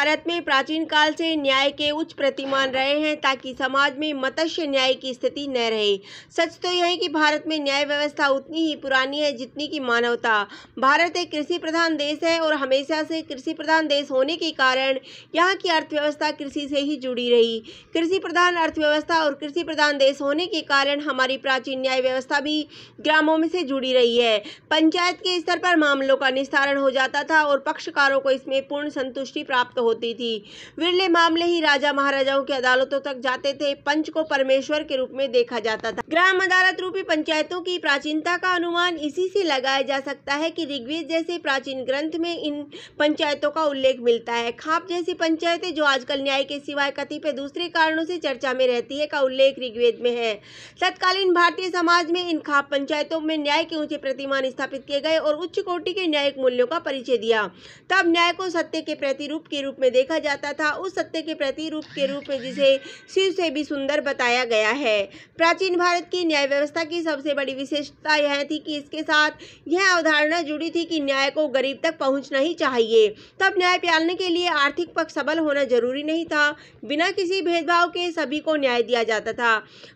भारत में प्राचीन काल से न्याय के उच्च प्रतिमान रहे हैं ताकि समाज में मत्स्य न्याय की स्थिति न रहे। सच तो यह है कि भारत में न्याय व्यवस्था उतनी ही पुरानी है जितनी की मानवता। भारत एक कृषि प्रधान देश है और हमेशा से कृषि प्रधान देश होने के कारण यहाँ की अर्थव्यवस्था कृषि से ही जुड़ी रही। कृषि प्रधान अर्थव्यवस्था और कृषि प्रधान देश होने के कारण हमारी प्राचीन न्याय व्यवस्था भी ग्रामों में से जुड़ी रही है। पंचायत के स्तर पर मामलों का निस्तारण हो जाता था और पक्षकारों को इसमें पूर्ण संतुष्टि प्राप्त होती थी। विरले मामले ही राजा महाराजाओं की अदालतों तक जाते थे। पंच को परमेश्वर के रूप में देखा जाता था। ग्राम अदालत रूपी पंचायतों की प्राचीनता का अनुमान इसी से लगाया जा सकता है कि ऋग्वेद जैसे प्राचीन ग्रंथ में इन पंचायतों का उल्लेख मिलता है। खाप जैसी पंचायतें जो आजकल न्याय के सिवाय कतिपय दूसरे कारणों से चर्चा में रहती है का उल्लेख ऋग्वेद में है। तत्कालीन भारतीय समाज में इन खाप पंचायतों में न्याय के ऊंचे प्रतिमान स्थापित किए गए और उच्च कोटि के न्यायिक मूल्यों का परिचय दिया। तब न्याय को सत्य के प्रतिरूप के रूप में देखा जाता था, उस सत्य के प्रतिरूप के रूप में जिसे शिव से भी सुंदर बताया गया है। प्राचीन भारत की न्याय व्यवस्था की सबसे बड़ी विशेषता यह थी कि इसके साथ यह अवधारणा जुड़ी थी कि न्याय को गरीब तक पहुंचना ही चाहिए। तब न्याय पाने के लिए आर्थिक पक्ष सबल होना जरूरी नहीं था। बिना किसी भेदभाव के सभी को न्याय दिया जाता था।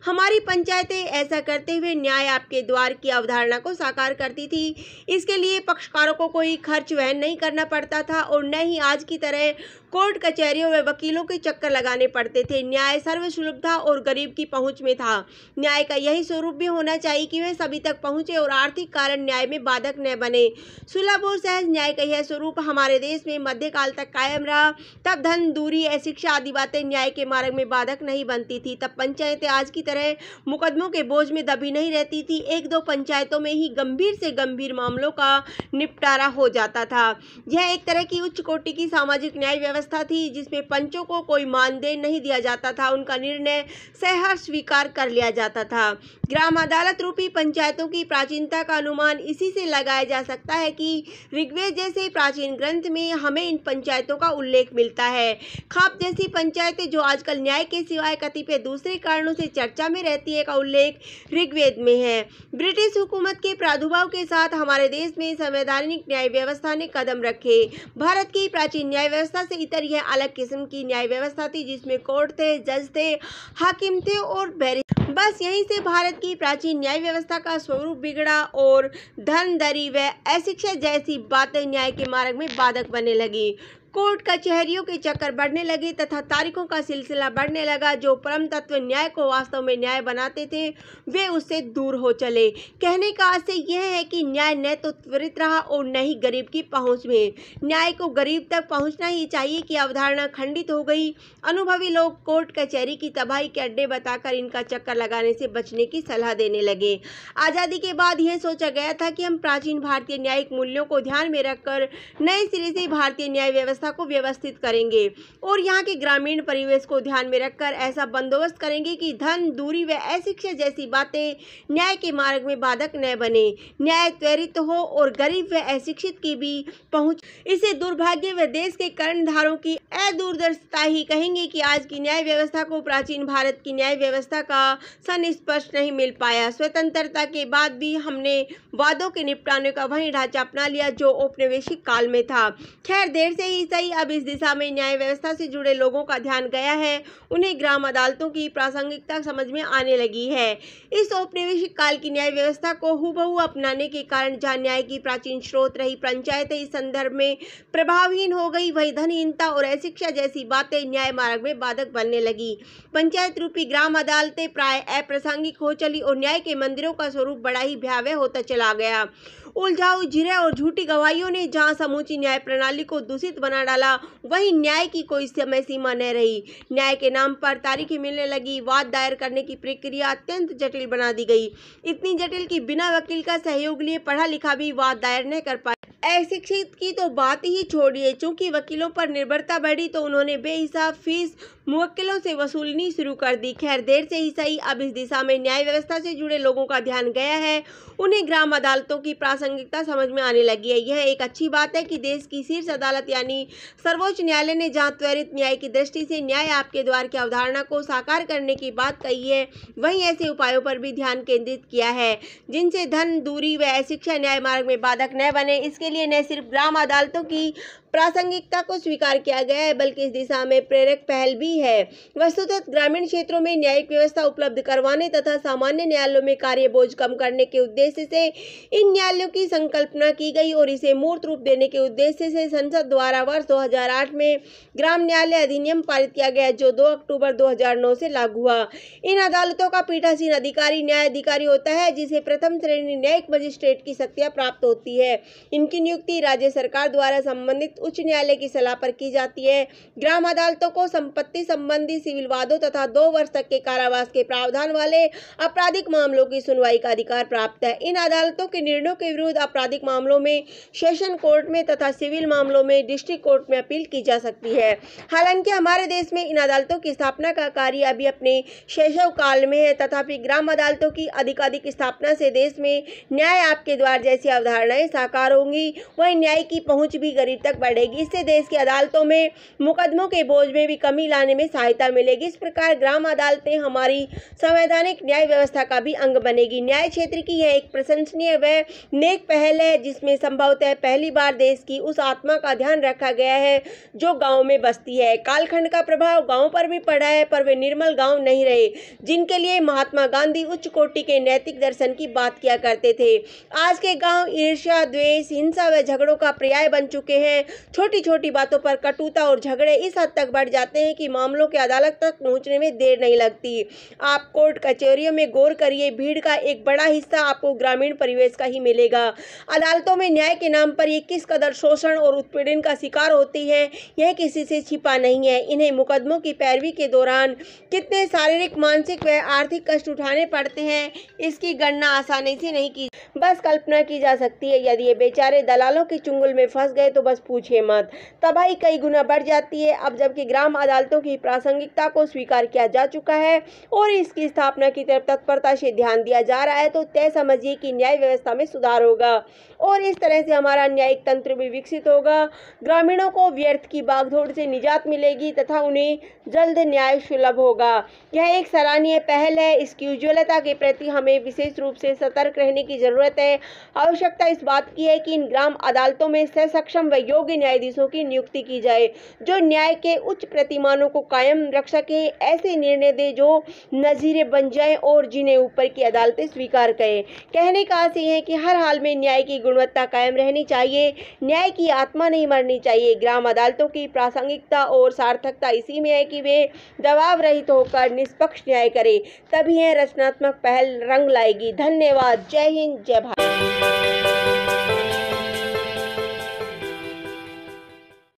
हमारी पंचायतें ऐसा करते हुए न्याय आपके द्वार की अवधारणा को साकार करती थी। इसके लिए पक्षकारों को कोई खर्च वहन नहीं करना पड़ता था और न ही आज की तरह कोर्ट कचहरियों में वकीलों के चक्कर लगाने पड़ते थे। न्याय सर्वसुलभ था और गरीब की पहुंच में था। न्याय का यही स्वरूप भी होना चाहिए कि वह सभी तक पहुंचे और आर्थिक कारण न्याय में बाधक न बने। सुलभ और सहज न्याय का यह स्वरूप हमारे देश में मध्यकाल तक कायम रहा। तब धन, दूरी, अशिक्षा आदि बातें न्याय के मार्ग में बाधक नहीं बनती थी। तब पंचायतें आज की तरह मुकदमों के बोझ में दबी नहीं रहती थी। एक दो पंचायतों में ही गंभीर से गंभीर मामलों का निपटारा हो जाता था। यह एक तरह की उच्च कोटि की सामाजिक न्याय व्यवस्था थी जिसमें पंचों को कोई मानदेय नहीं दिया जाता था, उनका निर्णय सहर्ष स्वीकार कर लिया जाता था। ग्राम अदालत रूपी पंचायतों की प्राचीनता का अनुमान इसी से लगाया जा सकता है कि ऋग्वेद जैसे प्राचीन ग्रंथ में हमें इन पंचायतों का उल्लेख मिलता है। खाप जैसी पंचायतें जो आजकल न्याय के सिवाय कतिपय दूसरे कारणों से चर्चा में रहती है का उल्लेख ऋग्वेद में है। ब्रिटिश हुकूमत के प्रादुर्भाव के साथ हमारे देश में संवैधानिक न्याय व्यवस्था ने कदम रखे। भारत की प्राचीन न्याय व्यवस्था से इतर यह अलग किस्म की न्याय व्यवस्था थी जिसमें कोर्ट थे, जज थे, हाकिम थे और बैरिस्टर। बस यहीं से भारत की प्राचीन न्याय व्यवस्था का स्वरूप बिगड़ा और धन, दरी व अशिक्षा जैसी बातें न्याय के मार्ग में बाधक बनने लगी। कोर्ट कचहरियों के चक्कर बढ़ने लगे तथा तारीखों का सिलसिला बढ़ने लगा। जो परम तत्व न्याय को वास्तव में न्याय बनाते थे वे उससे दूर हो चले। कहने का आशय यह है कि न्याय न तो त्वरित रहा और न ही गरीब की पहुंच में। न्याय को गरीब तक पहुंचना ही चाहिए कि अवधारणा खंडित हो गई। अनुभवी लोग कोर्ट कचहरी की तबाही के अड्डे बताकर इनका चक्कर लगाने से बचने की सलाह देने लगे। आज़ादी के बाद यह सोचा गया था कि हम प्राचीन भारतीय न्यायिक मूल्यों को ध्यान में रखकर नए सिरे से भारतीय न्याय व्यवस्था को व्यवस्थित करेंगे और यहाँ के ग्रामीण परिवेश को ध्यान में रखकर ऐसा बंदोबस्त करेंगे कि धन, दूरी व अशिक्षा जैसी बातें न्याय के मार्ग में बाधक न बने। न्याय त्वरित हो और गरीब व अशिक्षित की भी पहुंच। इसे दुर्भाग्य व देश के कर्णधारों की अदूरदर्शिता ही कहेंगे कि आज की न्याय व्यवस्था को प्राचीन भारत की न्याय व्यवस्था का संस्पर्श नहीं मिल पाया। स्वतंत्रता के बाद भी हमने वादों के निपटाने का वही ढांचा अपना लिया जो औपनिवेशिक काल में था। खैर, देर से ही सही, अब इस दिशा में न्याय व्यवस्था से जुड़े लोगों का ध्यान गया है। उन्हें ग्राम अदालतों की प्रासंगिकता समझ में आने लगी है। इस औपनिवेशिक काल की न्याय व्यवस्था को हूबहू अपनाने के कारण जहाँ न्याय की प्राचीन स्रोत रही पंचायतें इस संदर्भ में प्रभावहीन हो गई, वही धनहीनता और अशिक्षा जैसी बातें न्याय मार्ग में बाधक बनने लगी। पंचायत रूपी ग्राम अदालतें प्राय अप्रासंगिक हो चली और न्याय के मंदिरों का स्वरूप बड़ा ही भयावह होता चला गया। उलझाऊ जिरे और झूठी गवाहियों ने जहां समूची न्याय प्रणाली को दूषित बना डाला, वहीं न्याय की कोई समय सीमा न रही। न्याय के नाम पर तारीखें मिलने लगी। वाद दायर करने की प्रक्रिया अत्यंत जटिल बना दी गई, इतनी जटिल कि बिना वकील का सहयोग लिए पढ़ा लिखा भी वाद दायर न कर पाए। अशिक्षित की तो बात ही छोड़िए, चूंकि वकीलों पर निर्भरता बढ़ी तो उन्होंने बेहिसाब फीस मुवक्किलों से वसूलनी शुरू कर दी। खैर, देर से ही सही, अब इस दिशा में न्याय व्यवस्था से जुड़े लोगों का ध्यान गया है। उन्हें ग्राम अदालतों की प्रासंगिकता समझ में आने लगी है। यह एक अच्छी बात है कि देश की शीर्ष अदालत यानी सर्वोच्च न्यायालय ने जहां त्वरित न्याय की दृष्टि से न्याय आपके द्वार की अवधारणा को साकार करने की बात कही है, वहीं ऐसे उपायों पर भी ध्यान केंद्रित किया है जिनसे धन, दूरी व अशिक्षा न्याय मार्ग में बाधक न बने। इसके लिए न सिर्फ ग्राम अदालतों की प्रासंगिकता को स्वीकार किया गया है, बल्कि इस दिशा में प्रेरक पहल भी है। वस्तुतः ग्रामीण क्षेत्रों में न्यायिक व्यवस्था उपलब्ध करवाने तथा सामान्य न्यायालयों में कार्य बोझ कम करने के उद्देश्य से इन न्यायालयों की संकल्पना की गई और इसे मूर्त रूप देने के उद्देश्य से संसद द्वारा वर्ष 2008 में ग्राम न्यायालय अधिनियम पारित किया गया, जो 2 अक्टूबर 2009 से लागू हुआ। इन अदालतों का पीठासीन अधिकारी न्यायाधिकारी होता है, जिसे प्रथम श्रेणी न्यायिक मजिस्ट्रेट की शक्तियां प्राप्त होती है। इनकी नियुक्ति राज्य सरकार द्वारा संबंधित उच्च न्यायालय की सलाह पर की जाती है। ग्राम अदालतों को संपत्ति संबंधी सिविल वादों तथा 2 वर्ष तक के कारावास के प्रावधान वाले आपराधिक मामलों की सुनवाई का अधिकार प्राप्त है। इन अदालतों के निर्णयों के विरुद्ध आपराधिक मामलों में सेशन कोर्ट में तथा सिविल मामलों में डिस्ट्रिक्ट कोर्ट में अपील की जा सकती है। हालांकि हमारे देश में इन अदालतों की स्थापना का कार्य अभी अपने शैशव काल में है, तथापि ग्राम अदालतों की अधिकाधिक स्थापना से देश में न्याय आपके द्वार जैसी अवधारणाएं साकार होंगी, वहीं न्याय की पहुंच भी गरीब तक बढ़ेगी। इससे देश की अदालतों में मुकदमों के बोझ में भी कमी लाने में सहायता मिलेगी। इस प्रकार ग्राम अदालतें हमारी संवैधानिक न्याय व्यवस्था का भी अंग बनेगी। न्याय क्षेत्र की यह एक प्रशंसनीय व नेक पहल है, जिसमें संभवतः पहली बार देश की उस आत्मा का ध्यान रखा गया है जो गांव में बसती है। कालखंड का प्रभाव गांव पर भी पड़ा है, पर वे निर्मल गांव नहीं रहे जिनके लिए महात्मा गांधी उच्च कोटि के नैतिक दर्शन की बात किया करते थे। आज के गांव ईर्ष्या, द्वेष, हिंसा व झगड़ों का पर्याय बन चुके हैं। छोटी छोटी बातों पर कटुता और झगड़े इस हद तक बढ़ जाते हैं कि मामलों के अदालत तक पहुंचने में देर नहीं लगती। आप कोर्ट कचहरियों में गौर करिए, भीड़ का एक बड़ा हिस्सा आपको ग्रामीण परिवेश का ही मिलेगा। अदालतों में न्याय के नाम पर ये किस कदर शोषण और उत्पीड़न का शिकार होती है, यह किसी से छिपा नहीं है। इन्हें मुकदमों की पैरवी के दौरान कितने शारीरिक, मानसिक व आर्थिक कष्ट उठाने पड़ते हैं, इसकी गणना आसानी से नहीं की, बस कल्पना की जा सकती है। यदि ये बेचारे दलालों के चुंगल में फंस गए तो बस पूछे मत, तबाही कई गुना बढ़ जाती है। अब जबकि ग्राम अदालतों की प्रासंगिकता को स्वीकार किया जा चुका है और इसकी स्थापना की तरफ तत्परता से ध्यान दिया जा रहा है, तो तय समझिए कि न्याय व्यवस्था में सुधार होगा और इस तरह से हमारा न्यायिक तंत्र भी विकसित होगा। ग्रामीणों को व्यर्थ की भागदौड़ से निजात मिलेगी तथा उन्हें जल्द न्याय सुलभ होगा। यह एक सराहनीय पहल है। इसकी उज्ज्वलता के प्रति हमें विशेष रूप से सतर्क रहने की जरूरत है। आवश्यकता इस बात की है कि इन ग्राम अदालतों में सक्षम व योग्य न्यायाधीशों की नियुक्ति की जाए, जो न्याय के उच्च प्रतिमानों को कायम रख सके, ऐसे निर्णय दे जो नजीरे बन जाए और जिन्हें ऊपर की अदालतें स्वीकार करें। कहने का आशय है कि हर हाल में न्याय की गुणवत्ता कायम रहनी चाहिए, न्याय की आत्मा नहीं मरनी चाहिए। ग्राम अदालतों की प्रासंगिकता और सार्थकता इसी में है कि वे दबाव रहित होकर निष्पक्ष न्याय करें, तभी यह रचनात्मक पहल रंग लाएगी। धन्यवाद। जय हिंद, जय भारत।